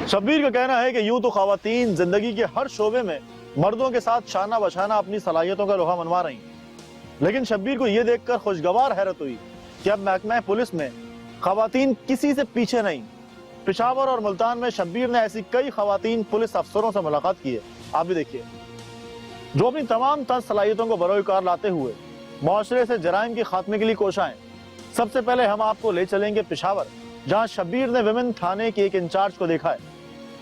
शब्बीर का कहना है कि यूं तो खवातीन जिंदगी के हर शोबे में मर्दों के साथ शाना बशाना अपनी सलाहियतों का लोहा मनवा रही, लेकिन शब्बीर को यह देखकर खुशगवार हैरत हुई कि अब महकमा पुलिस में खवातीन किसी से पीछे नहीं। पेशावर और मुल्तान में शब्बीर ने ऐसी कई खवातीन पुलिस अफसरों से मुलाकात की है, आप भी देखिए, जो अपनी तमाम तर सलाहियतों को बरोकार लाते हुए मुआशरे से जराइम के खात्मे के लिए कोशाएं। सबसे पहले हम आपको ले चलेंगे पेशावर, जहां शब्बीर ने विमेन थाने के एक इंचार्ज को देखा है,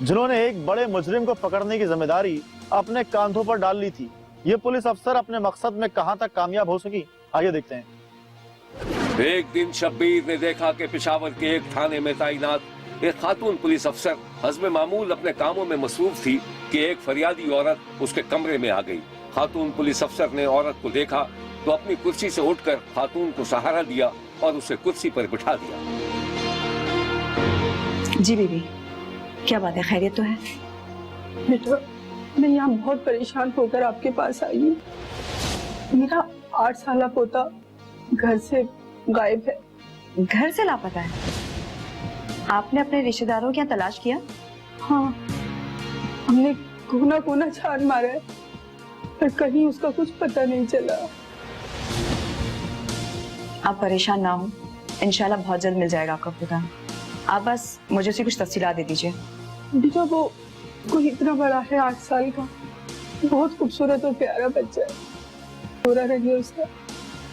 जिन्होंने एक बड़े मुजरिम को पकड़ने की जिम्मेदारी अपने कांधों पर डाल ली थी। ये पुलिस अफसर अपने मकसद में कहां तक कामयाब हो सकी, आइए देखते हैं। एक दिन शब्बीर ने देखा कि पेशावर के एक थाने में तैनात एक खातून पुलिस अफसर हस्ब मामूल अपने कामों में मसरूफ थी कि एक फरियादी औरत उसके कमरे में आ गई। खातून पुलिस अफसर ने औरत को देखा तो अपनी कुर्सी से उठकर खातून को सहारा दिया और उसे कुर्सी पर बिठा दिया। जी बीबी, क्या बात है, खैरियत तो है? बेटा, मैं यहाँ बहुत परेशान होकर आपके पास आई हूँ। मेरा 8 साल पोता घर से गायब है। घर से लापता है? आपने अपने रिश्तेदारों के यहाँ तलाश किया? हाँ, हमने कोना कोना छान मारा है, पर कहीं उसका कुछ पता नहीं चला। आप परेशान ना हो, इंशाल्लाह बहुत जल्द मिल जाएगा आपका पोता। आप बस मुझे उसकी कुछ तफसीलात दे दीजिए। बेटा, वो कोई इतना बड़ा है, 8 साल का, बहुत खूबसूरत और प्यारा बच्चा है, पूरा रंग है उसका।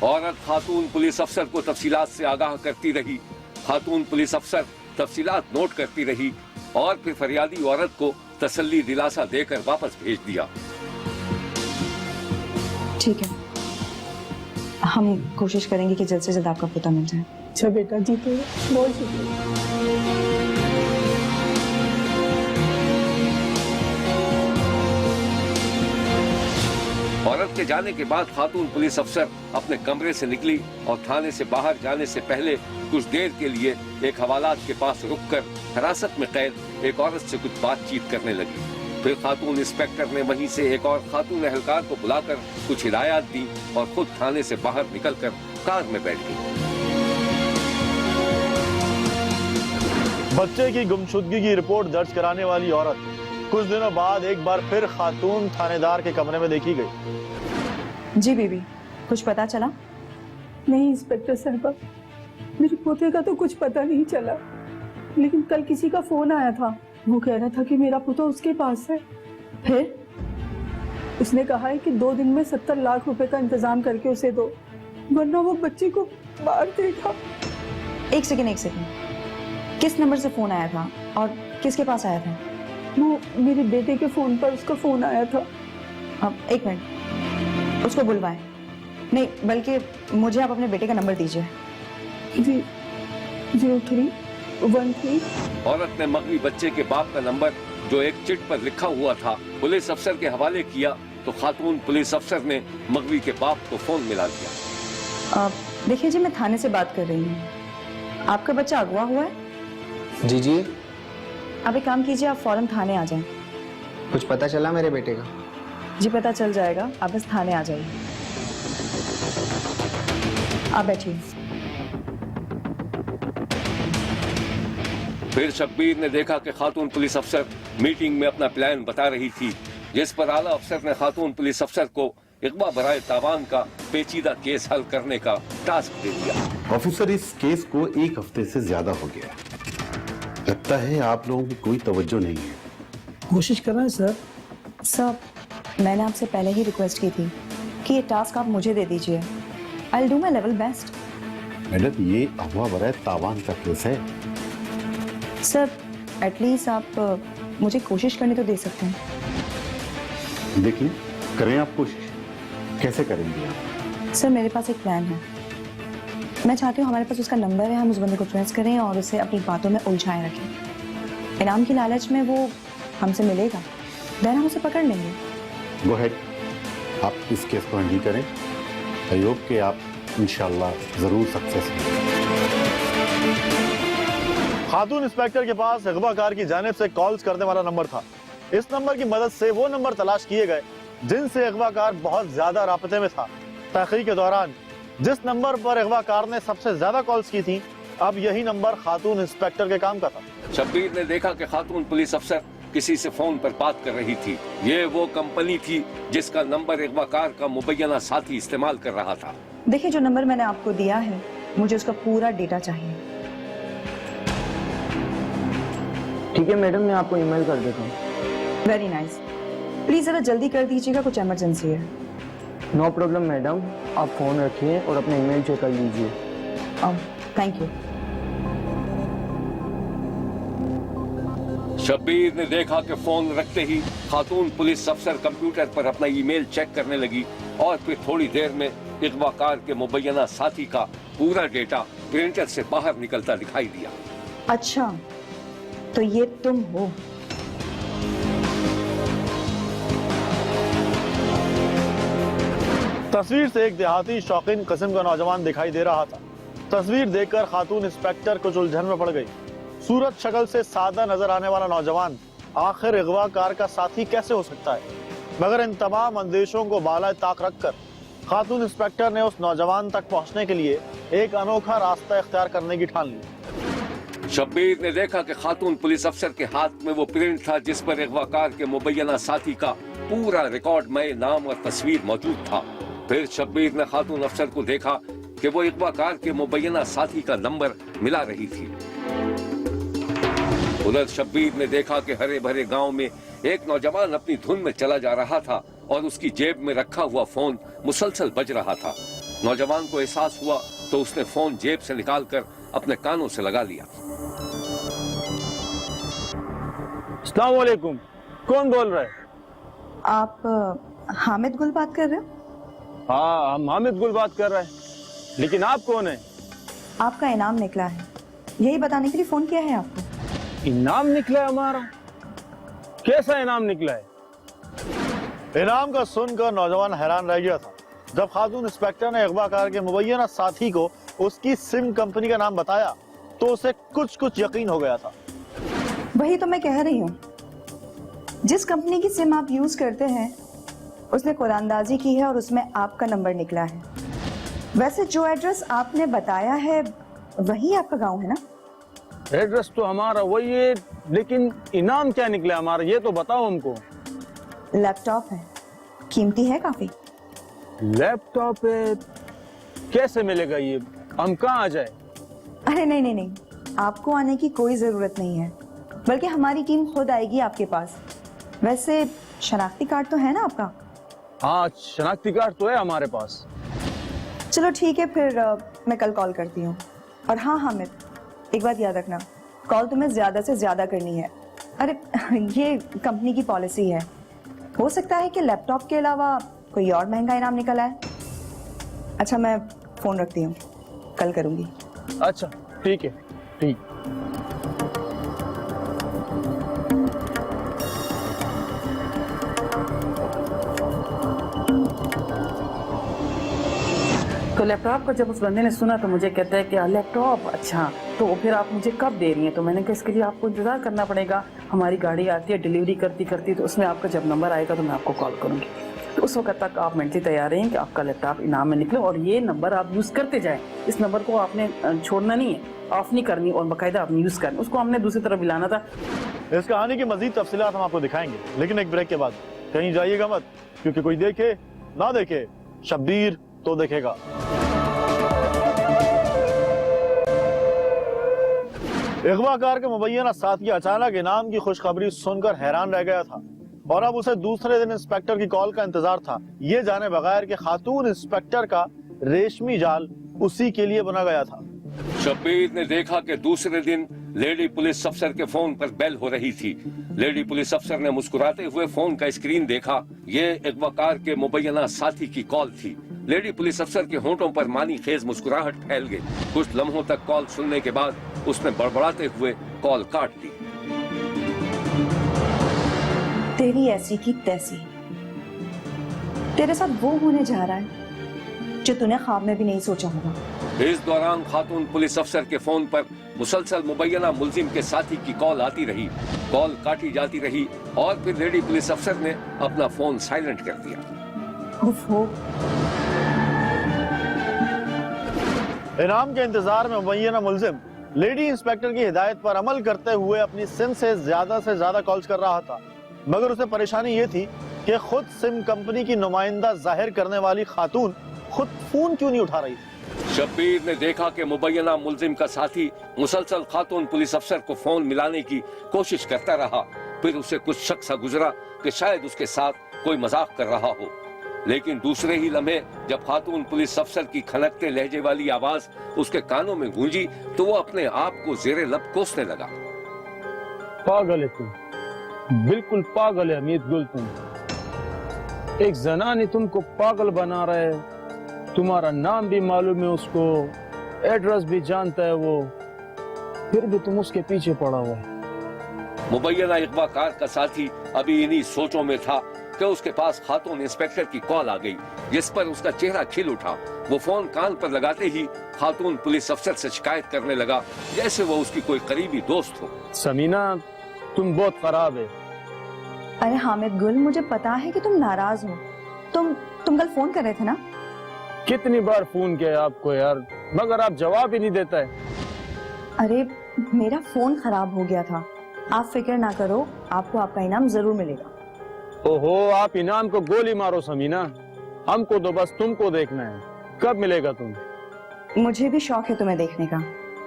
औरत खातून पुलिस अफसर को तफसीलात से आगाह करती रही। खातून पुलिस अफसर तफसीलात नोट करती रही और फिर फरियादी औरत को तसल्ली दिलासा देकर वापस भेज दिया। ठीक है, हम कोशिश करेंगे कि जल्द से जल्द आपका पोता मिल जाए। अच्छा बेटा जी, तो बहुत शुक्रिया। औरत के जाने के बाद खातून पुलिस अफसर अपने कमरे से निकली और थाने से बाहर जाने से पहले कुछ देर के लिए एक हवालात के पास रुककर हिरासत में कैद एक औरत से कुछ बातचीत करने लगी। फिर खातून इंस्पेक्टर ने वहीं से एक और खातून एहलकार को बुलाकर कुछ हिदायत दी और खुद थाने से बाहर निकलकर कार में बैठ गई। बच्चे की गुमशुदगी की रिपोर्ट दर्ज कराने वाली औरत कुछ दिनों बाद एक बार फिर खातून थानेदार के कमरे में देखी गई। जी बीबी, कुछ पता चला? नहीं इंस्पेक्टर साहबा, मेरे पोते का तो कुछ पता नहीं चला, लेकिन कल किसी का फोन आया था। वो कह रहा था कि मेरा पोता उसके पास है। फिर उसने कहा है कि 2 दिन में 70 लाख रुपए का इंतजाम करके उसे दो, वरना वो बच्चे को मार देगा। एक सेकंड, किस नंबर से फोन आया था और किसके पास आया था? वो मेरे बेटे के फोन पर उसका फोन आया था। अब एक मिनट, उसको बुलवाएं। नहीं, बल्कि मुझे आप अपने बेटे का नंबर दीजिए। जी, 0313। औरत ने मगवी बच्चे के बाप का नंबर जो एक चिट पर लिखा हुआ था पुलिस अफसर के हवाले किया तो खातून पुलिस अफसर ने मगवी के बाप को फोन मिला दिया। देखिए जी, मैं थाने से बात कर रही हूँ। आपका बच्चा अगवा हुआ है? जी जी। आप एक काम कीजिए, आप फौरन थाने आ जाएं। कुछ पता चला मेरे बेटे का? जी पता चल जाएगा, आप बस थाने आ जाइए। आप बैठिए। फिर शब्बीर ने देखा कि खातून पुलिस अफसर मीटिंग में अपना प्लान बता रही थी, जिस पर आला अफसर ने खातून पुलिस अफसर को इकबा बराए तावान का पेचीदा केस हल करने का टास्क दे दिया। ऑफिसर, इस केस को 1 हफ्ते से ज्यादा हो गया है। लगता है आप लोगों की कोई तवज्जो नहीं है। कोशिश कर रहे हैं सर। सर, मैंने आपसे पहले ही रिक्वेस्ट की थी कि ये टास्क आप मुझे दे दीजिए। I will do my level best. Madam, ये अगवा बराए तावान का केस है। सर, एटलीस्ट आप मुझे कोशिश करने तो दे सकते हैं। देखिए, करें आप कोशिश। कैसे करेंगे आप? सर, मेरे पास एक प्लान है। मैं चाहती हूँ हमारे पास उसका नंबर है, हम उस बंदे को ट्रेस करें और उसे अपनी बातों में उलझाए रखें। इनाम की लालच में वो हमसे मिलेगा, देन हम उसे पकड़ लेंगे। गो अहेड, आप इस केस को हैंडल करें। आई होप कि आप इंशाल्लाह जरूर सक्सेस होंगे। खातून इंस्पेक्टर के पास अगवाकार की जानिब से कॉल्स करने वाला नंबर था। इस नंबर की मदद से वो नंबर तलाश किए गए जिनसे अगवाकार बहुत ज्यादा राबते में था। तहकीक के दौरान जिस नंबर पर अगवाकार ने सबसे ज्यादा कॉल्स की थी अब यही नंबर खातून इंस्पेक्टर के काम का था। शब्बीर ने देखा कि खातून पुलिस अफसर किसी से फोन पर बात कर रही थी। ये वो कंपनी थी जिसका नंबर अगवाकार का मुबैना साथी इस्तेमाल कर रहा था। देखिए, जो नंबर मैंने आपको दिया है, मुझे उसका पूरा डेटा चाहिए। ठीक है मैडम, मैं आपको ईमेल कर देता हूँ। Very nice. प्लीज जरा जल्दी कर दीजिएगा, कुछ इमरजेंसी है। नो प्रॉब्लम मैडम, आप फ़ोन रखिए और अपना ईमेल चेक कर लीजिए। Thank you. शब्बीर ने देखा कि फोन रखते ही खातून पुलिस अफसर कंप्यूटर पर अपना ईमेल चेक करने लगी और फिर थोड़ी देर में अगवाकार के मुबैना साथी का पूरा डेटा प्रिंटर से बाहर निकलता दिखाई दिया। अच्छा, तो ये तुम हो। तस्वीर से एक देहाती शौकीन किस्म का नौजवान दिखाई दे रहा था। तस्वीर देखकर खातून इंस्पेक्टर कुछ उलझन में पड़ गई। सूरत शक्ल से सादा नजर आने वाला नौजवान आखिर अगवाकार का साथी कैसे हो सकता है? मगर इन तमाम अंदेशों को बाला ताक रखकर खातून इंस्पेक्टर ने उस नौजवान तक पहुंचने के लिए एक अनोखा रास्ता इख्तियार करने की ठान ली। शब्बीर ने देखा कि खातून पुलिस अफसर के हाथ में वो प्रिंट था जिस पर अगवाकार के मुबैना साथी का पूरा रिकॉर्ड में नाम और तस्वीर मौजूद था। फिर शब्बीर ने खातून अफसर को देखा कि वो अगवाकार के मुबैना साथी का नंबर मिला रही थी। उधर शब्बीर ने देखा कि हरे भरे गांव में एक नौजवान अपनी धुन में चला जा रहा था और उसकी जेब में रखा हुआ फोन मुसलसल बज रहा था। नौजवान को एहसास हुआ तो उसने फोन जेब से निकालकर अपने कानों से लगा लिया। अस्सलाम वालेकुम, कौन बोल रहा है? आप हामिद गुल बात कर रहे हो? हाँ, हम हामिद गुल बात कर रहे हैं, लेकिन आप कौन है? आपका इनाम निकला है, यही बताने के लिए फोन किया है आपको। इनाम निकला है हमारा? कैसा इनाम निकला है? इनाम का सुनकर नौजवान हैरान रह गया था। जब खातून इंस्पेक्टर ने अगवाकार के मुबैना साथी को उसकी सिम कंपनी का नाम बताया तो उसे कुछ यकीन हो गया था। वही तो मैं कह रही हूँ, जिस कंपनी की सिम आप यूज करते हैं उसने कुरानदाजी की है और उसमें आपका नंबर निकला है। वैसे जो एड्रेस आपने बताया है वही आपका गांव है ना? एड्रेस तो हमारा वही है, लेकिन इनाम क्या निकला हमारा, ये तो बताओ हमको। लैपटॉप है, कीमती है काफी। लैपटॉप है? कैसे मिलेगा ये? हम कहाँ आ जाए? अरे नहीं, आपको आने की कोई जरूरत नहीं है, बल्कि हमारी टीम खुद आएगी आपके पास। वैसे शनाख्ती कार्ड तो है ना आपका? हाँ, शनाख्ती कार्ड तो है हमारे पास। चलो ठीक है, फिर मैं कल कॉल करती हूँ। और हाँ हामिद, एक बात याद रखना, कॉल तुम्हें ज्यादा से ज्यादा करनी है। अरे ये कंपनी की पॉलिसी है, हो सकता है कि लैपटॉप के अलावा कोई और महंगा इनाम निकला है। अच्छा, मैं फोन रखती हूँ, कल करूंगी। अच्छा ठीक है, ठीक। तो लैपटॉप का जब उस बंदे ने सुना तो मुझे कहता है कि लैपटॉप, अच्छा तो फिर आप मुझे कब दे रही हैं? तो मैंने कहा इसके लिए आपको इंतज़ार करना पड़ेगा, हमारी गाड़ी आती है डिलीवरी करती तो उसमें आपका जब नंबर आएगा तो मैं आपको कॉल करूँगी। तो उस वक्त तक आप मेंटली तैयार रहें कि आपका लैपटॉप इनाम में निकले और ये नंबर आप यूज़ करते जाएँ। इस नंबर को आपने छोड़ना नहीं है, ऑफ नहीं करनी और बाकायदा आपने यूज़ करनी। उसको हमने दूसरी तरफ मिलाना था। इस कहानी की मजीद तफसीलात हम आपको दिखाएंगे, लेकिन एक ब्रेक के बाद। कहीं जाइएगा मत, क्योंकि कोई देखे ना देखे, शब्बीर तो देखेगा। अगवाकार के मुबैना साथी अचानक इनाम की खुशखबरी सुनकर हैरान रह गया था और अब उसे दूसरे दिन इंस्पेक्टर की कॉल का इंतजार था, ये जाने बगैर कि खातून इंस्पेक्टर का रेशमी जाल उसी के लिए बना गया था। शब्बीर ने देखा कि दूसरे दिन लेडी पुलिस अफसर के फोन पर बेल हो रही थी। लेडी पुलिस अफसर ने मुस्कुराते हुए फोन का स्क्रीन देखा। ये अगवाकार के मुबैना साथी की कॉल थी। लेडी पुलिस अफसर के होंठों पर मानी खेज मुस्कुराहट फैल गई। कुछ लम्हों तक कॉल सुनने के बाद उसने बड़बड़ाते हुए कॉल काट दी। तेरी ऐसी की तैसी, तेरे साथ वो होने जा रहा है जो तूने ख्वाब में भी नहीं सोचा होगा। इस दौरान खातून पुलिस अफसर के फोन पर मुसलसल मुबैना मुलजिम के साथी की कॉल आती रही, कॉल काटी जाती रही और फिर लेडी पुलिस अफसर ने अपना फोन साइलेंट कर दिया। इनाम के इंतजार में मुबैना मुलजिम लेडी इंस्पेक्टर की हिदायत पर अमल करते हुए अपनी सिम से ज्यादा कॉल्स कर रहा था, मगर उसे परेशानी ये थी कि खुद सिम कंपनी की नुमाइंदा जाहिर करने वाली खातून खुद फोन क्यों नहीं उठा रही थी। शब्बीर ने देखा कि मुबैना मुलजिम का साथी मुसलसल खातून पुलिस अफसर को फोन मिलाने की कोशिश करता रहा। फिर उसे कुछ शक सा गुजरा कि शायद उसके साथ कोई मजाक कर रहा हो, लेकिन दूसरे ही लम्हे जब खातून पुलिस अफसर की खनकते लहजे वाली आवाज उसके कानों में गूंजी तो वो अपने आप को जेरे लब कोसने लगा। पागल है तुम, बिल्कुल पागल है हमीद गुल। तुम एक जनानी तुमको पागल बना रहा है, तुम्हारा नाम भी मालूम है उसको, एड्रेस भी जानता है वो, फिर भी तुम उसके पीछे पड़ा हुआ है। मुबैना इकबा कार का साथी अभी इन्हीं सोचों में था कि उसके पास खातून इंस्पेक्टर की कॉल आ गई, जिस पर उसका चेहरा खिल उठा। वो फोन कान पर लगाते ही खातून पुलिस अफसर से शिकायत करने लगा जैसे वो उसकी कोई करीबी दोस्त हो। समीना, तुम बहुत खराब है। अरे हामिद गुल, मुझे पता है कि तुम नाराज हो। तुम कल फोन कर रहे थे ना? कितनी बार फोन किया आपको यार, मगर आप जवाब ही नहीं देता है। अरे मेरा फोन खराब हो गया था, आप फिक्र ना करो, आपको आपका इनाम जरूर मिलेगा। ओहो, आप इनाम को गोली मारो समीना, हमको तो बस तुमको देखना है। कब मिलेगा तुम? मुझे भी शौक है तुम्हें देखने का,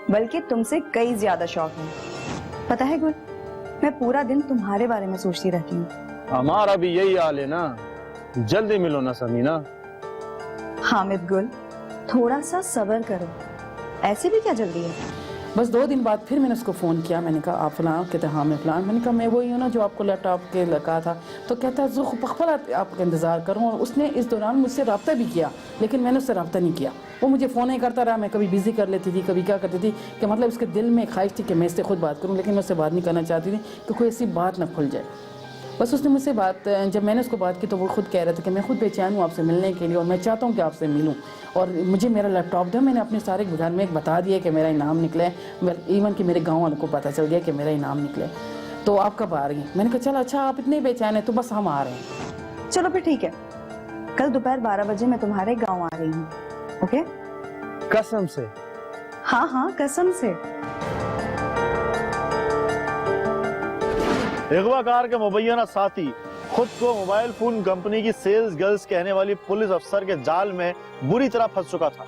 बल्कि तुमसे कई ज्यादा शौक है। पता है गुल, मैं पूरा दिन तुम्हारे बारे में सोचती रहती हूँ। हमारा भी यही हाल है ना, जल्दी मिलो ना समीना। हामिद गुल, थोड़ा सा सब्र करो, ऐसे भी क्या जल्दी है? बस 2 दिन बाद फिर मैंने उसको फ़ोन किया। मैंने कहा आप फलां? कहते हाँ मैं फलां। मैंने कहा मैं वही हूँ ना जो आपको लैपटॉप के लगा था। तो कहता है ज़ुख पखपला आपका इंतज़ार करूँ। और उसने इस दौरान मुझसे रब्ता भी किया, लेकिन मैंने उससे रब्ता नहीं किया। वो मुझे फ़ोन ही करता रहा, मैं कभी बिज़ी कर लेती थी, कभी क्या करती थी कि मतलब उसके दिल में ख्वाहिश थी कि मैं इससे खुद बात करूँ, लेकिन मैं उससे बात नहीं करना चाहती थी कि कोई ऐसी बात ना खुल जाए। बस उसने मुझसे बात, जब मैंने उसको बात की तो वो खुद कह रहा था कि मैं खुद बेचैन हूँ आपसे मिलने के लिए, और मैं चाहता हूँ कि आपसे मिलूँ, और मुझे मेरा लैपटॉप दो। मैंने अपने सारे घर में बता दिया कि मेरा इनाम निकला है, इवन कि मेरे गाँव वालों को पता चल गया कि मेरा इनाम निकला है। तो आप कब आ रही हैं? मैंने कहा चलो अच्छा, आप इतने बेचैन हैं तो बस हम आ रहे हैं। चलो फिर ठीक है, कल दोपहर 12 बजे मैं तुम्हारे गाँव आ रही हूँ। ओके? कसम से? हाँ कसम से। अगवा कार के मुबैना साथी खुद को मोबाइल फोन कंपनी की सेल्स गर्ल्स कहने वाली पुलिस अफसर के जाल में बुरी तरह फंस चुका था,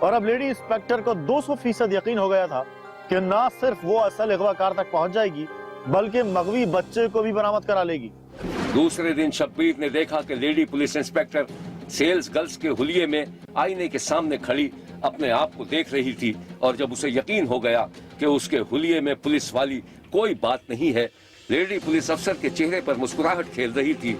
और अब लेडी इंस्पेक्टर को 200% यकीन हो गया था कि ना सिर्फ वो असल अगवा कार तक पहुंच जाएगी, बल्कि मगवी बच्चे को भी बरामद करा लेगी। दूसरे दिन शब्बीर ने देखा कि lady police inspector sales girls के हुलिये में आईने के सामने खड़ी अपने आप को देख रही थी, और जब उसे यकीन हो गया कि उसके हुलिये में पुलिस वाली कोई बात नहीं है, लेडी पुलिस अफसर के चेहरे पर मुस्कुराहट खेल रही थी।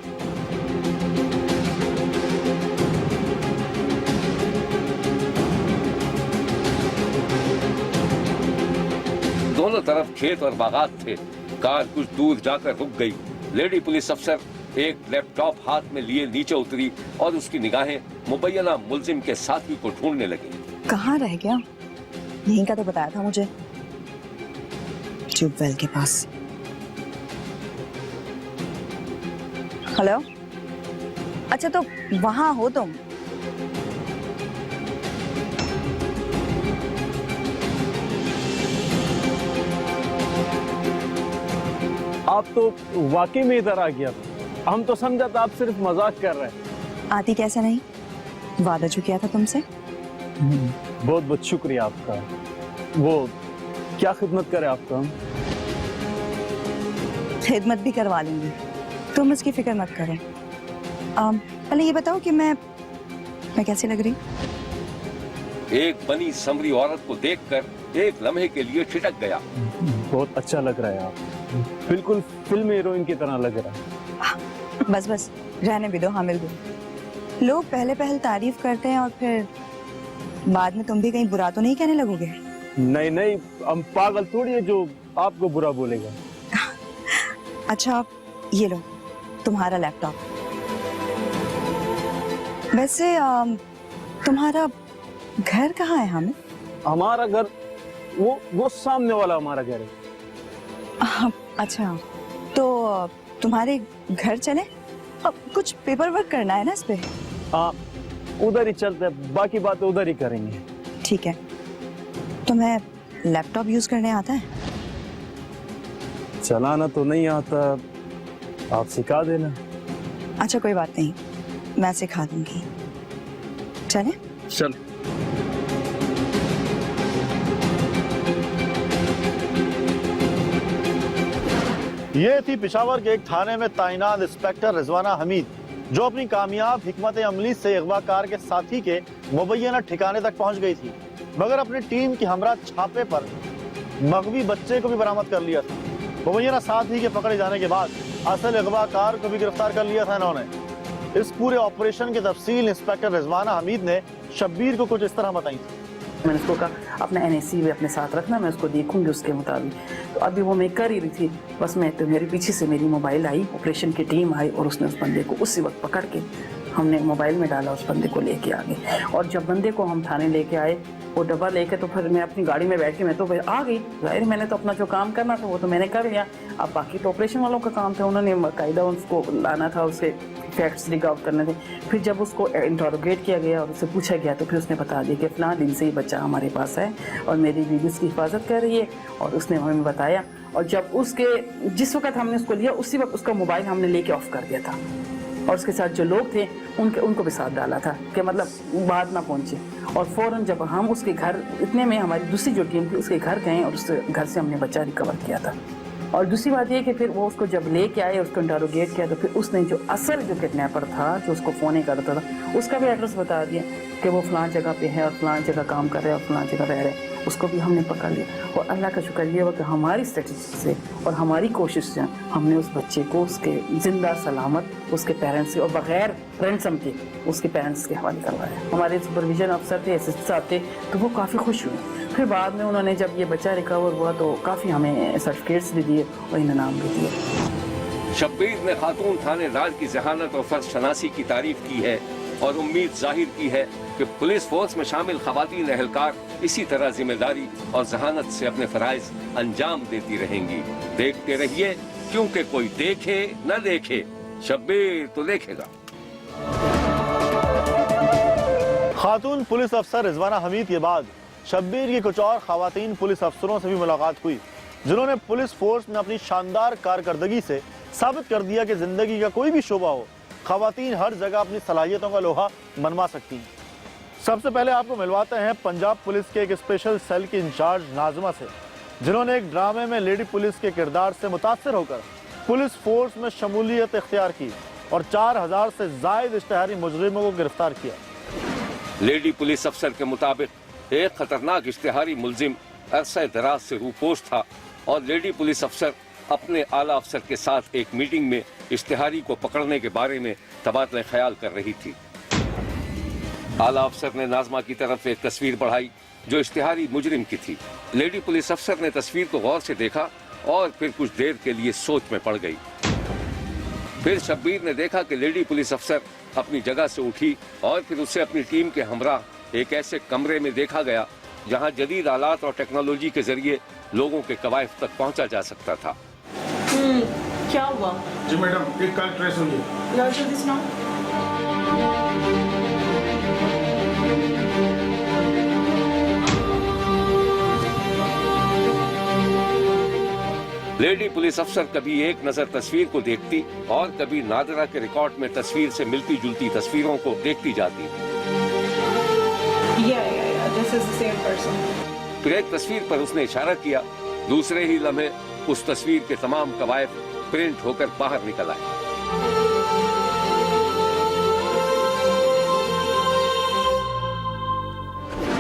दोनों तरफ खेत और बागात थे। कार कुछ दूर जाकर रुक गई। लेडी पुलिस अफसर एक लैपटॉप हाथ में लिए नीचे उतरी और उसकी निगाहें मुबैना मुलजिम के साथी को ढूंढने लगी। कहाँ रह गया? यहीं का तो बताया था मुझे, ट्यूबवेल के पास। हेलो, अच्छा तो वहां हो तुम? आप तो वाकई में इधर आ गया, हम तो समझा था आप सिर्फ मजाक कर रहे हैं। आती कैसे नहीं, वादा जो किया था तुमसे। बहुत बहुत शुक्रिया आपका। वो क्या खिदमत करे आपका? हम खिदमत भी करवा लूंगी, तुम इसकी फिक्र मत करो। पहले ये बताओ कि मैं कैसी लग रही? एक बनी समरी औरत को देखकर एक लम्हे के लिए ठिठक गया। बहुत अच्छा लग रहा है आप, बिल्कुल फिल्म हीरोइन की तरह लग रहा है। बस रहने भी दो हामिद गुल। लोग पहले तारीफ करते हैं और फिर बाद में तुम भी कहीं बुरा तो नहीं कहने लगोगे? नहीं, हम पागल थोड़ी है जो आपको बुरा बोलेगा। अच्छा ये लो तुम्हारा लैपटॉप। वैसे तुम्हारा घर कहाँ है हामिद? हमारा घर वो सामने वाला हमारा घर है। अच्छा तो तुम्हारे घर चले? कुछ पेपर वर्क करना है ना इस पे। हाँ, उधर ही चलते हैं, बाकी बात उधर ही करेंगे। ठीक है, तुम्हें लैपटॉप यूज करने आता है? चलाना तो नहीं आता, आप सिखा देना। अच्छा कोई बात नहीं, मैं सिखा दूंगी। चले? चल। ये थी पेशावर के एक थाने में तैनात इंस्पेक्टर रिजवाना हमीद, जो अपनी कामयाब हिकमत अमली से अगवाकार के साथी के मुबैना ठिकाने तक पहुंच गई थी, मगर अपनी टीम की हमरा छापे पर मगवी बच्चे को भी बरामद कर लिया था। मुबैना साथी के पकड़े जाने के बाद असल अगवाकार को भी गिरफ्तार कर लिया था इन्होंने। इस पूरे ऑपरेशन की तफसील इंस्पेक्टर रिजवाना हमीद ने शब्बीर को कुछ इस तरह बताई थी। मैंने उसको कहा अपना NSC भी अपने साथ रखना, मैं उसको देखूंगी उसके मुताबिक। तो अभी वो मैं कर ही रही थी, बस मैं तो मेरे पीछे से मेरी मोबाइल आई, ऑपरेशन की टीम आई और उसने उस बंदे को उसी वक्त पकड़ के हमने मोबाइल में डाला, उस बंदे को लेके आ गए। और जब बंदे को हम थाने लेके आए, वो डब्बा लेके, तो फिर मैं अपनी गाड़ी में बैठ के मैं तो आ गई। जाहिर मैंने तो अपना जो काम करना था वो तो मैंने कर लिया। अब बाकी तो ऑपरेशन वालों का काम था, उन्होंने बाकायदा उसको लाना था, उसके फैक्ट्स डिग आउट करने थे। फिर जब उसको इंटरोगेट किया गया और उससे पूछा गया तो फिर उसने बता दिया कि फ़लाँ दिन से ही बच्चा हमारे पास है और मेरी बीवी उसकी हिफाजत कर रही है, और उसने हमें बताया। और जब उसके जिस वक्त हमने उसको लिया उसी वक्त उसका मोबाइल हमने लेके ऑफ कर दिया था, और उसके साथ जो लोग थे उनको भी साथ डाला था कि मतलब बात ना पहुंचे। और फ़ौरन जब हम उसके घर, इतने में हमारी दूसरी जो टीम थी उसके घर गए और उसके घर से हमने बच्चा रिकवर किया था। और दूसरी बात ये कि फिर वो उसको जब लेके आए, उसको इंटरोगेट किया, तो फिर उसने जो असल जो किडनैपर था, जो उसको फ़ोन करता था, उसका भी एड्रेस बता दिया कि वो फ़लाँ जगह पे है और फ़लाँ जगह काम कर रहा है और फ़लाँ जगह रह रहा है। उसको भी हमने पकड़ लिया। और अल्लाह का शुक्र ये हुआ कि हमारी स्ट्रेटजी से और हमारी कोशिश से हमने उस बच्चे को उसके ज़िंदा सलामत उसके पेरेंट्स से और बग़ैर रैंसम के उसके पेरेंट्स के हवाले करवाया। हमारे सुपरविजन अफसर थे, एसएसपी साहब थे, तो वो काफ़ी खुश हुए। फिर बाद में उन्होंने जब ये बच्चा रिकवर हुआ तो काफ़ी हमें सर्टिफिकेट्स भी दिए और इनाम भी दिए। शब्बीर ने खातून थानेदार की जहानत और फर्ज शनासी की तारीफ की है और उम्मीद जाहिर की है कि पुलिस फोर्स में शामिल खवातीन एहलकार इसी तरह जिम्मेदारी और जहानत से अपने फराइज अंजाम देती रहेंगी। देखते रहिए, क्योंकि कोई देखे न देखे, शब्बीर तो देखेगा। खातून पुलिस अफसर रिजवाना हमीद के बाद शब्बीर की कुछ और खवातीन पुलिस अफसरों से भी मुलाकात हुई, जिन्होंने पुलिस फोर्स में अपनी शानदार कारकर्दगी से साबित कर दिया कि जिंदगी का कोई भी शोबा हो, खवातीन हर जगह अपनी सलाहियतों का लोहा मनवा सकती हैं। सबसे पहले आपको मिलवाते हैं पंजाब पुलिस के एक स्पेशल सेल की इंचार्ज नाज़िमा से, जिन्होंने एक ड्रामे में लेडी पुलिस के किरदार से मुतासिर होकर पुलिस फोर्स में शमूलियत इख्तियार की और 4000 से जायद इश्तिहारी मुजरिमों को गिरफ्तार किया। लेडी पुलिस अफसर के मुताबिक एक खतरनाक इश्तिहारी मुलजिम अरसा दराज से रूपोश था और लेडी पुलिस अफसर अपने आला अफसर के साथ एक मीटिंग में इश्तिहारी को पकड़ने के बारे में तबादला ख्याल कर रही थी। आला अफसर ने नाज़िमा की तरफ एक तस्वीर बढ़ाई जो इश्तिहारी मुजरिम की थी। लेडी पुलिस अफसर ने तस्वीर को गौर से देखा और फिर कुछ देर के लिए सोच में पड़ गई। फिर शब्बीर ने देखा कि लेडी पुलिस अफसर अपनी जगह से उठी और फिर उसे अपनी टीम के हमराह एक ऐसे कमरे में देखा गया जहां जदीद आलात और टेक्नोलॉजी के जरिए लोगों के कवायफ तक पहुंचा जा सकता था। क्या हुआ? जी मैडम, एक कॉल ट्रेस हुई है। लाओ जल्दी सुनाओ। लेडी पुलिस अफसर कभी एक नजर तस्वीर को देखती और कभी नादरा के रिकॉर्ड में तस्वीर से मिलती जुलती तस्वीरों को देखती जाती। This is the same person. फिर एक तस्वीर पर उसने इशारा किया, दूसरे ही लम्हे उस तस्वीर के तमाम कवायद प्रिंट होकर बाहर निकल आए।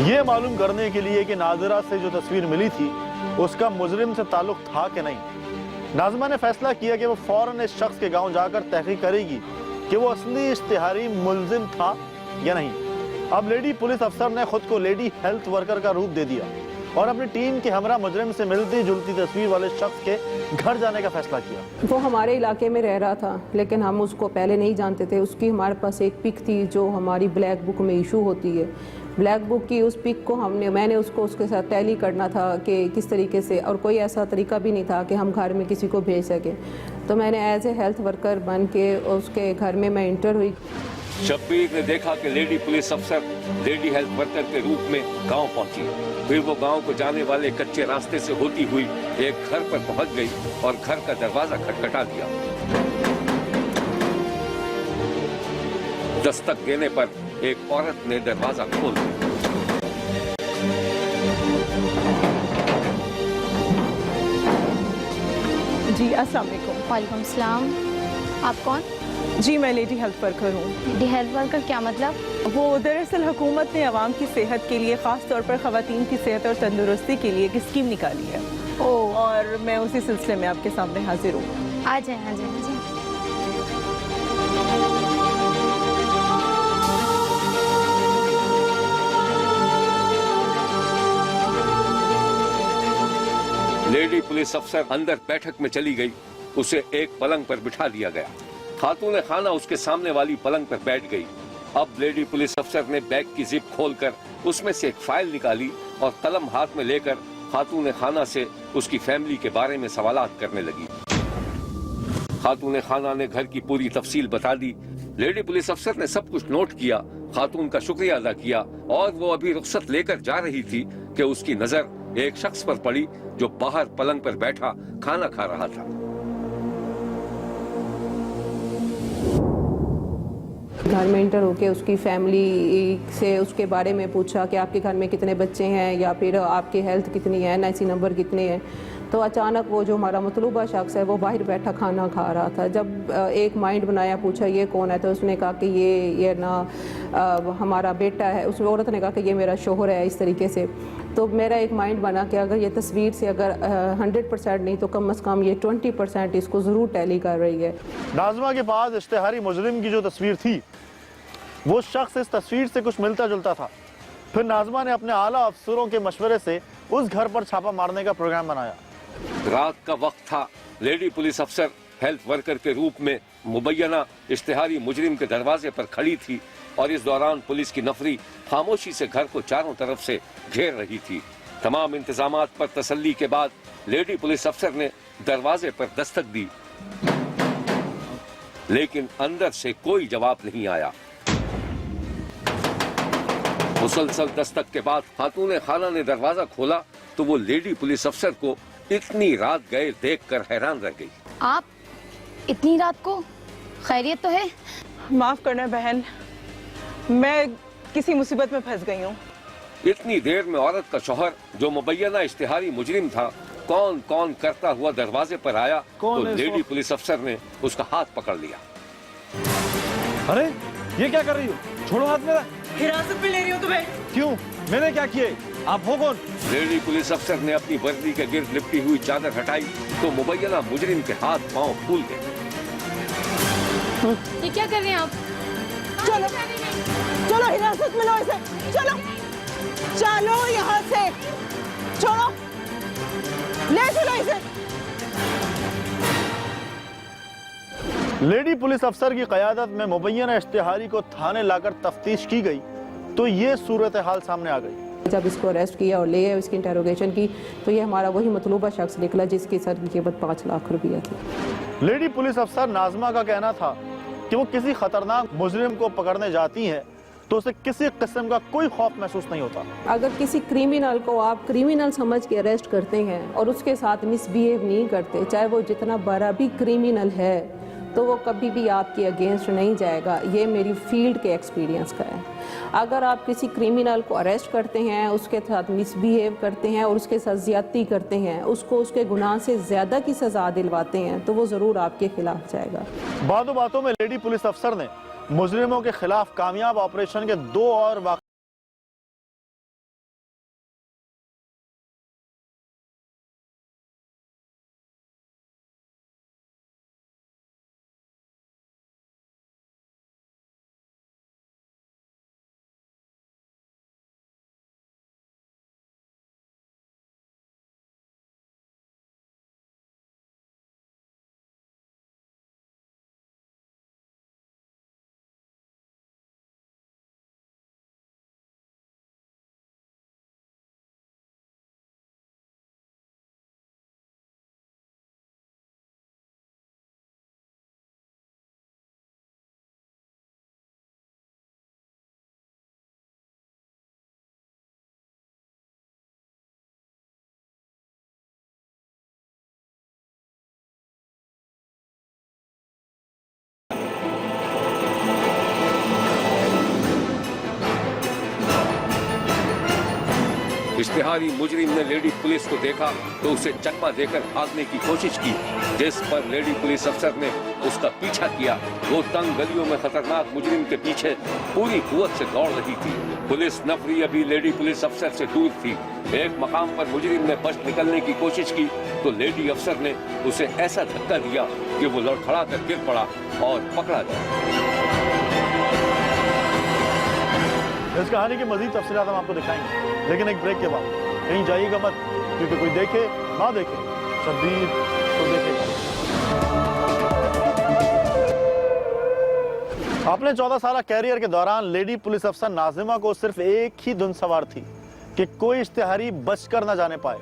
ये मालूम करने के लिए कि नाज़िरा से जो तस्वीर मिली थी उसका मुजरिम से ताल्लुक था कि नहीं, नाज़िमा ने फैसला किया कि वो फौरन इस शख्स के गांव जाकर तहकीक करेगी कि वो असली इश्तिहारी मुलजिम था या नहीं। अब लेडी पुलिस अफसर ने खुद को लेडी हेल्थ वर्कर का रूप दे दिया और अपनी टीम के हमरा मुजरिम से मिलती जुलती तस्वीर वाले शख्स के घर जाने का फैसला किया। वो हमारे इलाके में रह रहा था, लेकिन हम उसको पहले नहीं जानते थे। उसकी हमारे पास एक पिक थी जो हमारी ब्लैक बुक में इशू होती है। ब्लैक बुक की उस पिक को मैंने उसके साथ टैली करना था कि किस तरीके से, और कोई ऐसा तरीका भी नहीं था कि हम घर में किसी को भेज सकें। तो मैंने एज ए हेल्थ वर्कर बन के उसके घर में मैं इंटर हुई। शब्बीर ने देखा कि लेडी पुलिस अफसर लेडी हेल्थ वर्कर के रूप में गांव पहुंची। फिर वो गांव को जाने वाले कच्चे रास्ते से होती हुई एक घर पर पहुंच गई और घर का दरवाजा खटखटा दिया। दस्तक देने पर एक औरत ने दरवाजा खोल दिया। जी अस्सलाम वालेकुम। वालेकुम सलाम। आप कौन? जी मैं लेडी हेल्थ वर्कर हूँ। लेडी हेल्थ वर्कर क्या मतलब? वो दरअसल हुकूमत ने आवाम की सेहत के लिए, ख़ास तौर पर ख़वातीन की सेहत और तंदुरुस्ती के लिए एक स्कीम निकाली है। ओह। और मैं उसी सिलसिले में आपके सामने हाजिर हूँ। आ जाए आ जाए आ जाए। लेडी पुलिस अफसर अंदर बैठक में चली गई। उसे एक पलंग पर बिठा दिया गया। खातून खाना उसके सामने वाली पलंग पर बैठ गई। अब लेडी पुलिस अफसर ने बैग की जिप खोलकर उसमें से एक फाइल निकाली और कलम हाथ में लेकर खातून खाना से उसकी फैमिली के बारे में सवालात करने लगी। खातून खाना ने घर की पूरी तफसील बता दी। लेडी पुलिस अफसर ने सब कुछ नोट किया, खातून का शुक्रिया अदा किया और वो अभी रुख्सत लेकर जा रही थी कि उसकी नजर एक शख्स पर पड़ी जो बाहर पलंग पर बैठा खाना खा रहा था। घर में इंटर होके उसकी फैमिली से उसके बारे में पूछा कि आपके घर में कितने बच्चे हैं या फिर आपकी हेल्थ कितनी है, NIC नंबर कितने हैं। तो अचानक वो जो हमारा मतलूबा शख्स है वो बाहर बैठा खाना खा रहा था। जब एक माइंड बनाया, पूछा ये कौन है, तो उसने कहा कि ये ना हमारा बेटा है। उस औरत ने कहा कि ये मेरा शोहर है, इस तरीके से। तो मेरा एक माइंड बना कि अगर ये तस्वीर से अगर 100% नहीं तो कम से कम ये 20% इसको ज़रूर टैली कर रही है। नाज़मा के पास इश्तिहारी मुजरिम की जो तस्वीर थी वो शख्स इस तस्वीर से कुछ मिलता जुलता था। फिर नाज़मा ने अपने आला अफसरों के मशवरे से उस घर पर छापा मारने का प्रोग्राम बनाया। रात का वक्त था। लेडी पुलिस अफसर हेल्थ वर्कर के रूप में मुबैना इश्तिहारी मुजरिम के दरवाजे पर खड़ी थी और इस दौरान पुलिस की नफरी खामोशी से घर को चारों तरफ से घेर रही थी। तमाम इंतजामात पर तसल्ली के बाद लेडी पुलिस अफसर ने दरवाजे पर दस्तक दी, लेकिन अंदर से कोई जवाब नहीं आया। मुसलसल दस्तक के बाद खातून खाना ने दरवाजा खोला तो वो लेडी पुलिस अफसर को इतनी रात गए देखकर हैरान रह गई। आप इतनी रात को? खैरियत तो है? माफ करना बहन, मैं किसी मुसीबत में फंस गई हूँ। इतनी देर में औरत का शौहर जो मुबैना इश्तिहारी मुजरिम था कौन कौन करता हुआ दरवाजे पर आया तो लेडी पुलिस अफसर ने उसका हाथ पकड़ लिया। अरे ये क्या कर रही हो? छोड़ो हाथ मेरा। हिरासत में ले रही हो तुम्हें? क्यों? मैंने क्या किए? आप हो कौन? लेडी पुलिस अफसर ने अपनी वर्दी के गिर्द लिपटी हुई चादर हटाई तो मुबैना मुजरिम के हाथ पांव फूल गए। ये क्या कर रहे हैं आप? चलो चलो हिरासत में लो इसे। चलो चलो यहाँ से, छोड़ो, ले चलो इसे। लेडी पुलिस अफसर की क़यादत में मुबैना इश्तिहारी को थाने लाकर तफ्तीश की गई तो ये सूरत हाल सामने आ गई। जब इसको अरेस्ट किया और ले आए, इसकी इंटेरोगेशन की, तो ये हमारा वही मतलूबा शख्स निकला जिसकी सर की कीमत 5 लाख रुपया थी। लेडी पुलिस अफसर नाज़मा का कहना था कि वो किसी खतरनाक मुजरिम को पकड़ने जाती हैं तो उसे किसी किस्म का कोई खौफ महसूस नहीं होता। अगर किसी क्रिमिनल को आप क्रिमिनल समझ के अरेस्ट करते हैं और उसके साथ मिसबिहेव नहीं करते, चाहे वो जितना बड़ा भी क्रिमिनल है, तो वो कभी भी आपके अगेंस्ट नहीं जाएगा। ये मेरी फील्ड के एक्सपीरियंस का है। अगर आप किसी क्रिमिनल को अरेस्ट करते हैं, उसके साथ मिसबिहेव करते हैं और उसके साथ ज़्यादती करते हैं, उसको उसके गुनाह से ज़्यादा की सज़ा दिलवाते हैं, तो वो ज़रूर आपके खिलाफ जाएगा। बातों बातों में लेडी पुलिस अफसर ने मुजरिमों के खिलाफ कामयाब ऑपरेशन के 2 और इश्तिहारी मुजरिम ने लेडी पुलिस को देखा तो उसे चकमा देकर भागने की कोशिश की, जिस पर लेडी पुलिस अफसर ने उसका पीछा किया। वो तंग गलियों में खतरनाक मुजरिम के पीछे पूरी कुव्वत से दौड़ रही थी। पुलिस नफरी अभी लेडी पुलिस अफसर से दूर थी। एक मकाम पर मुजरिम ने बच निकलने की कोशिश की तो लेडी अफसर ने उसे ऐसा धक्का दिया कि वो लड़खड़ा कर गिर पड़ा और पकड़ा गया। इस कहानी की मजीद तफसीलात हम आपको दिखाएंगे, लेकिन एक ब्रेक के बाद। कहीं जाइएगा मत, क्योंकि कोई देखे ना देखे, शब्बीर तो देखेगा। अपने 14 साल कैरियर के दौरान लेडी पुलिस अफसर नाजिमा को सिर्फ एक ही धुन सवार थी कि कोई इश्तिहारी बचकर न जाने पाए।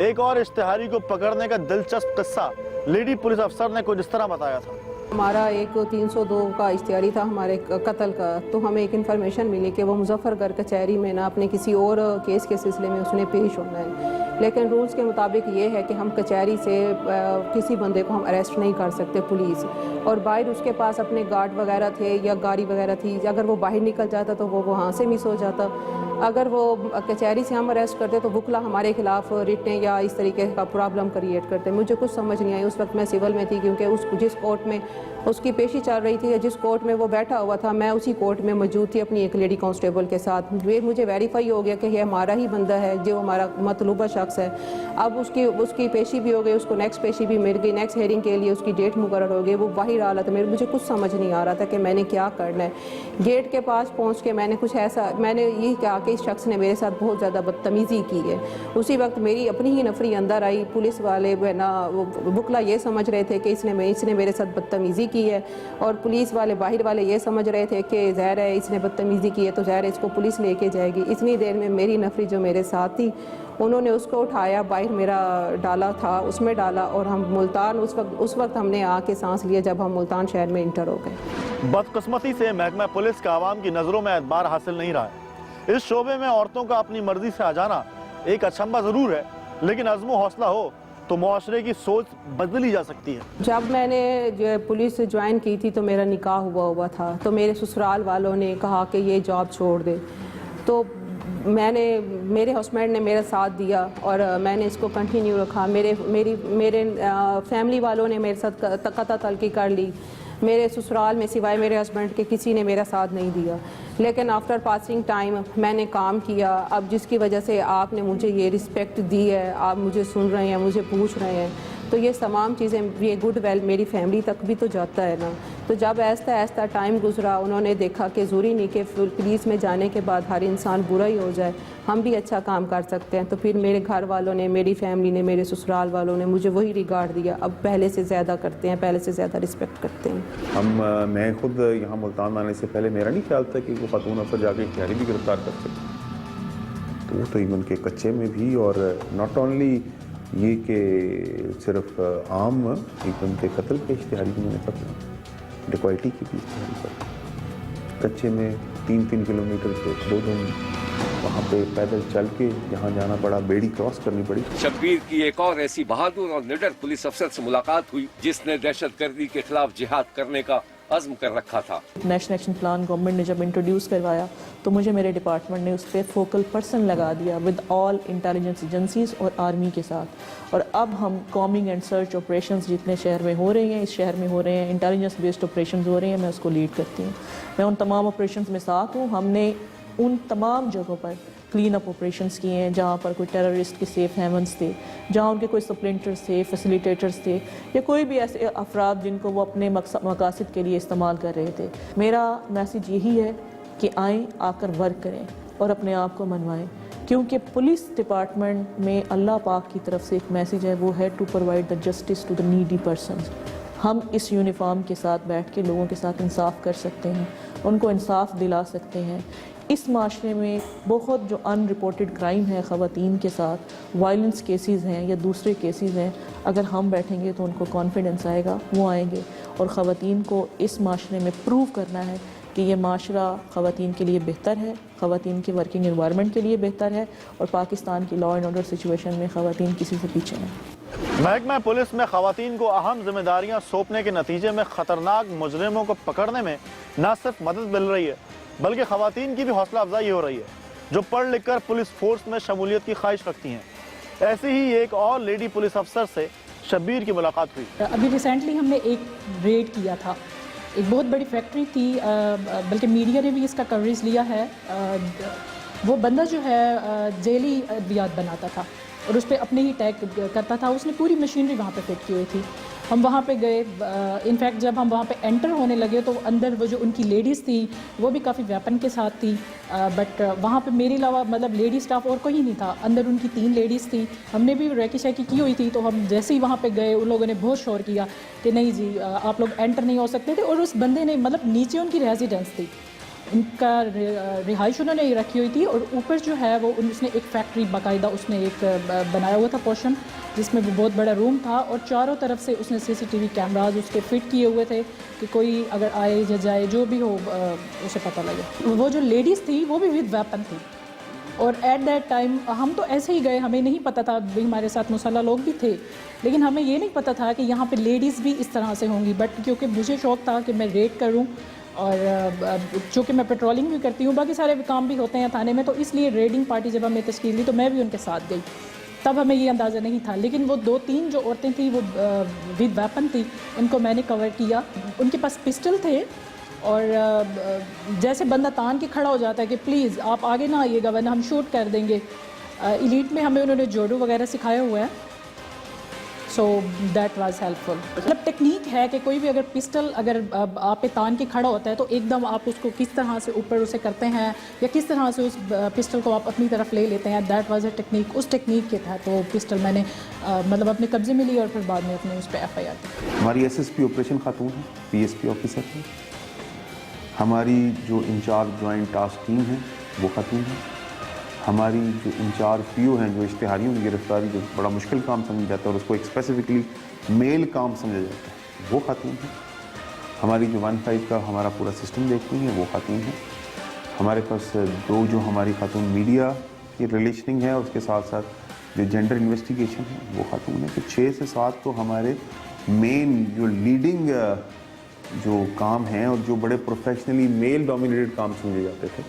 एक और इश्तिहारी को पकड़ने का दिलचस्प किस्सा लेडी पुलिस अफसर ने कुछ इस तरह बताया था। हमारा एक 302 का इश्तिहारी था हमारे कत्ल का, तो हमें एक इन्फॉर्मेशन मिली कि वो मुजफ्फरगढ़ कचहरी में ना अपने किसी और केस के सिलसिले में उसने पेश होना है, लेकिन रूल्स के मुताबिक ये है कि हम कचहरी से किसी बंदे को हम अरेस्ट नहीं कर सकते पुलिस, और बाहर उसके पास अपने गार्ड वगैरह थे या गाड़ी वगैरह थी, अगर वो बाहर निकल जाता तो वो वहाँ से मिस हो जाता। अगर वो कचहरी से हम अरेस्ट करते तो वकला हमारे खिलाफ रिटें या इस तरीके का प्रॉब्लम क्रिएट करते। मुझे कुछ समझ नहीं आई, उस वक्त मैं सिविल में थी, क्योंकि जिस कोर्ट में उसकी पेशी चल रही थी या जिस कोर्ट में वो बैठा हुआ था, मैं उसी कोर्ट में मौजूद थी अपनी एक लेडी कांस्टेबल के साथ। मुझे वेरीफाई हो गया कि ये हमारा ही बंदा है जो हमारा मतलूबा शख्स है। अब उसकी पेशी भी हो गई, उसको नेक्स्ट पेशी भी मिल गई, नेक्स्ट हेयरिंग के लिए उसकी डेट मुकर्रर हो गई, वो बाहर आ रहा था। मुझे कुछ समझ नहीं आ रहा था कि मैंने क्या करना है। गेट के पास पहुँच के मैंने यही कहा कि इस शख्स ने मेरे साथ बहुत ज़्यादा बदतमीज़ी की है। उसी वक्त मेरी अपनी ही नफरी अंदर आई। पुलिस वाले ना वकला ये समझ रहे थे कि इसने मेरे साथ बदतमीज़ी की है, और पुलिस वाले बाहर वाले ये समझ रहे थे कि ज़ाहिर है इसने बदतमीज़ी की है तो ज़ाहिर है इसको पुलिस लेके जाएगी। इतनी देर में मेरी नफरी जो मेरे साथ थी उन्होंने उसको उठाया, बाहर मेरा डाला था उसमें डाला, और हम मुल्तान उस वक्त हमने आके सांस लिया जब हम मुल्तान शहर में इंटर हो गए। बदकिस्मती से महकमा पुलिस का आवाम की नज़रों में एतबार हासिल नहीं रहा है। इस शोबे में औरतों का अपनी मर्जी से आ जाना एक अचंभा ज़रूर है, लेकिन अज़्म हौसला हो तो मुआशरे की सोच बदली जा सकती है। जब मैंने पुलिस ज्वाइन की थी तो मेरा निकाह हुआ था, तो मेरे ससुराल वालों ने कहा कि ये जॉब छोड़ दे, तो मेरे हस्बैंड ने मेरा साथ दिया और मैंने इसको कंटिन्यू रखा। मेरे फैमिली वालों ने मेरे साथ कता तलकी कर ली। मेरे ससुराल में सिवाय मेरे हस्बैंड के किसी ने मेरा साथ नहीं दिया, लेकिन आफ्टर पासिंग टाइम मैंने काम किया। अब जिसकी वजह से आपने मुझे ये रिस्पेक्ट दी है, आप मुझे सुन रहे हैं, मुझे पूछ रहे हैं, तो ये तमाम चीज़ें, ये गुड वेल मेरी फैमिली तक भी तो जाता है ना। तो जब ऐसा ऐसा टाइम गुजरा, उन्होंने देखा कि ज़रूरी नहीं कि पुलिस में जाने के बाद हर इंसान बुरा ही हो जाए, हम भी अच्छा काम कर सकते हैं। तो फिर मेरे घर वालों ने, मेरी फैमिली ने, मेरे ससुराल वालों ने मुझे वही रिगार्ड दिया। अब पहले से ज़्यादा करते हैं, पहले से ज़्यादा रिस्पेक्ट करते हैं। मैं खुद यहाँ मुल्तान आने से पहले मेरा नहीं ख्याल था कि वो खातून अफसर जाके इश्तिहारी भी गिरफ्तार कर सकते, तो वो तो इवन के कच्चे में भी, और नॉट ओनली ये कि सिर्फ आम एक बंदे कत्ल के इश्तिहारी भी मैंने पकड़ा, डिकॉइटी की भी इश्तिहारी पकड़ा। कच्चे में 3-3 किलोमीटर से 2 दिन वहाँ पे पैदल चल के यहाँ जाना पड़ा, बेड़ी क्रॉस करनी पड़ी। शब्बीर की एक और ऐसी बहादुर और निडर पुलिस अफसर से मुलाकात हुई जिसने दहशतगर्दी के खिलाफ जिहाद करने का अज़्म कर रखा था। नेशनल एक्शन प्लान गवर्नमेंट ने जब इंट्रोड्यूस करवाया तो मुझे मेरे डिपार्टमेंट ने उस पर फोकल पर्सन लगा दिया विद ऑल इंटेलिजेंस एजेंसीज और आर्मी के साथ। और अब हम कॉमिंग एंड सर्च ऑपरेशंस जितने शहर में हो रहे हैं, इस शहर में हो रहे हैं, इंटेलिजेंस बेस्ड ऑपरेशंस हो रहे हैं, मैं उसको लीड करती हूँ। मैं उन तमाम ऑपरेशंस में साथ हूँ। हमने उन तमाम जगहों पर क्लीन अप ऑपरेशंस किए हैं जहाँ पर कोई टेररिस्ट के सेफ हेवन्स थे, जहाँ उनके कोई सप्लेंटर्स थे, फैसिलिटेटर्स थे, या कोई भी ऐसे अफराद जिनको वो अपने मकासद के लिए इस्तेमाल कर रहे थे। मेरा मैसेज यही है कि आएँ, आकर वर्क करें और अपने आप को मनवाएं, क्योंकि पुलिस डिपार्टमेंट में अल्लाह पाक की तरफ से एक मैसेज है, वो है to provide the justice to the needy persons. हम इस यूनिफॉर्म के साथ बैठ के लोगों के साथ इंसाफ कर सकते हैं, उनको इंसाफ दिला सकते हैं। इस माशरे में बहुत जो अनरिपोर्टेड क्राइम है ख़वातीन के साथ, वायलेंस केसेस हैं या दूसरे केसेस हैं, अगर हम बैठेंगे तो उनको कॉन्फिडेंस आएगा, वो आएंगे। और ख़वातीन को इस माशरे में प्रूव करना है कि ये माशरा ख़वातीन के लिए बेहतर है, ख़वातीन के वर्किंग एनवायरनमेंट के लिए बेहतर है, और पाकिस्तान की लॉ एंड ऑर्डर सिचुएशन में ख़वातीन किसी से पीछे नहीं। महकमा पुलिस में ख़वातीन को अहम जिम्मेदारियां सौंपने के नतीजे में ख़तरनाक मुजरिमों को पकड़ने में न सिर्फ मदद मिल रही है, बल्कि ख़वातीन की भी हौसला अफजाई हो रही है। जो पढ़ लिख कर पुलिस फोर्स में शमूलियत की ख्वाहिश रखती हैं। ऐसे ही एक और लेडी पुलिस अफसर से शब्बीर की मुलाकात हुई। अभी रिसेंटली हमने एक रेड किया था, एक बहुत बड़ी फैक्ट्री थी, बल्कि मीडिया ने भी इसका कवरेज लिया है। वो बंदा जो है जेली अद्वियात बनाता था और उस पर अपने ही टैग करता था। उसने पूरी मशीनरी वहाँ पे फिट की हुई थी। हम वहाँ पे गए, इनफैक्ट जब हम वहाँ पे एंटर होने लगे तो अंदर वो जो उनकी लेडीज़ थी वो भी काफ़ी वेपन के साथ थी, बट वहाँ पे मेरे अलावा मतलब लेडी स्टाफ और कोई नहीं था। अंदर उनकी 3 लेडीज़ थी। हमने भी रैकी शैकी की हुई थी, तो हम जैसे ही वहाँ पे गए उन लोगों ने बहुत शोर किया कि नहीं जी आप लोग एंटर नहीं हो सकते थे। और उस बंदे ने मतलब नीचे उनकी रेजिडेंस थी, उनका रिहाइश उन्होंने रखी हुई थी और ऊपर जो है वो उसने एक फैक्ट्री बाकायदा उसने एक बनाया हुआ था पोर्शन, जिसमें वो बहुत बड़ा रूम था और चारों तरफ से उसने CCTV कैमराज उसके फिट किए हुए थे कि कोई अगर आए या जाए जो भी हो उसे पता लगे। वो जो लेडीज़ थी वो भी विद वेपन थी और एट दैट टाइम हम तो ऐसे ही गए, हमें नहीं पता था, भी हमारे साथ मुसल्लह लोग भी थे, लेकिन हमें ये नहीं पता था कि यहाँ पे लेडीज़ भी इस तरह से होंगी। बट क्योंकि मुझे शौक़ था कि मैं रेड करूँ और चूँकि मैं पेट्रोलिंग भी करती हूँ, बाकी सारे काम भी होते हैं थाने में, तो इसलिए रेडिंग पार्टी जब हमने तश्कील दी तो मैं भी उनके साथ गई। तब हमें ये अंदाज़ा नहीं था, लेकिन वो 2-3 जो औरतें थी वो विद वेपन थी, इनको मैंने कवर किया। उनके पास पिस्टल थे और जैसे बंदा तान के खड़ा हो जाता है कि प्लीज़ आप आगे ना आइएगा वरना हम शूट कर देंगे। इलीट में हमें उन्होंने जोडो वगैरह सिखाया हुआ है, सो दैट वाज हेल्पफुल। मतलब टेक्निक है कि कोई भी अगर पिस्टल अगर आप पे तान के खड़ा होता है तो एकदम आप उसको किस तरह से ऊपर उसे करते हैं या किस तरह से उस पिस्टल को आप अपनी तरफ ले लेते हैं, दैट वाज अ टेक्निक। उस टेक्निक के तहत वो पिस्टल मैंने मतलब अपने कब्जे में ली और फिर बाद में अपने उस पर FIR की। हमारी SSP ऑपरेशन खातून है, PSP ऑफिसर है। हमारी जो इंचार्ज जॉइंट टास्क टीम है वो खातून है। हमारी जो इंचार्ज PO हैं, जो इश्तिहारियों की गिरफ्तारी जो बड़ा मुश्किल काम समझा जाता है और उसको एक स्पेसिफिकली मेल काम समझा जाता है वो खातून है। हमारी जो 1-5 का हमारा पूरा सिस्टम देखती हैं वो खातून है। हमारे पास 2 जो हमारी खातून मीडिया की रिलेशनिंग है, उसके साथ साथ जो जेंडर इन्वेस्टिगेशन है वो खातून है। तो 6 से 7 तो हमारे मेन जो लीडिंग जो काम हैं और जो बड़े प्रोफेशनली मेल डोमिनेटेड काम समझे जाते थे,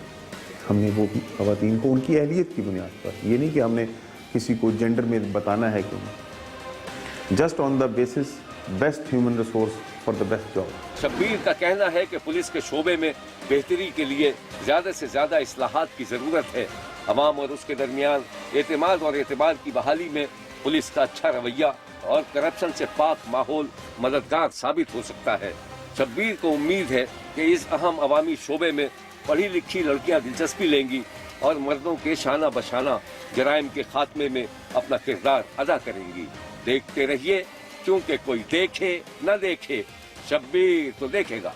हमने वो भी ख़वातीन को उनकी अहलियत की बुनियाद पर, ये नहीं कि हमने किसी को जेंडर में बताना है कि just on the basis best human resource for the best job. Shabbir का कहना है कि पुलिस के शोबे में बेहतरी के लिए ज़्यादा से ज़्यादा इस्लाहात की ज़रूरत है। अवाम और उसके दरमियान एतमाद और एतबार की बहाली में पुलिस का अच्छा रवैया और करप्शन से पाक माहौल मददगार साबित हो सकता है। शब्बीर को उम्मीद है कि इस अहम अवामी शोबे में पढ़ी लिखी लड़कियां दिलचस्पी लेंगी और मर्दों के शाना बशाना जराइम के खात्मे में अपना किरदार अदा करेंगी। देखते रहिए, क्योंकि कोई देखे न देखे शब्बीर तो देखेगा।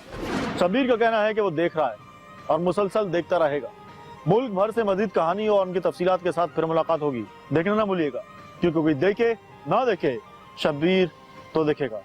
शब्बीर का कहना है कि वो देख रहा है और मुसलसल देखता रहेगा। मुल्क भर से मजीद कहानी और उनकी तफसीलात के साथ फिर मुलाकात होगी। देखना ना भूलिएगा, क्योंकि कोई देखे ना देखे शब्बीर तो देखेगा।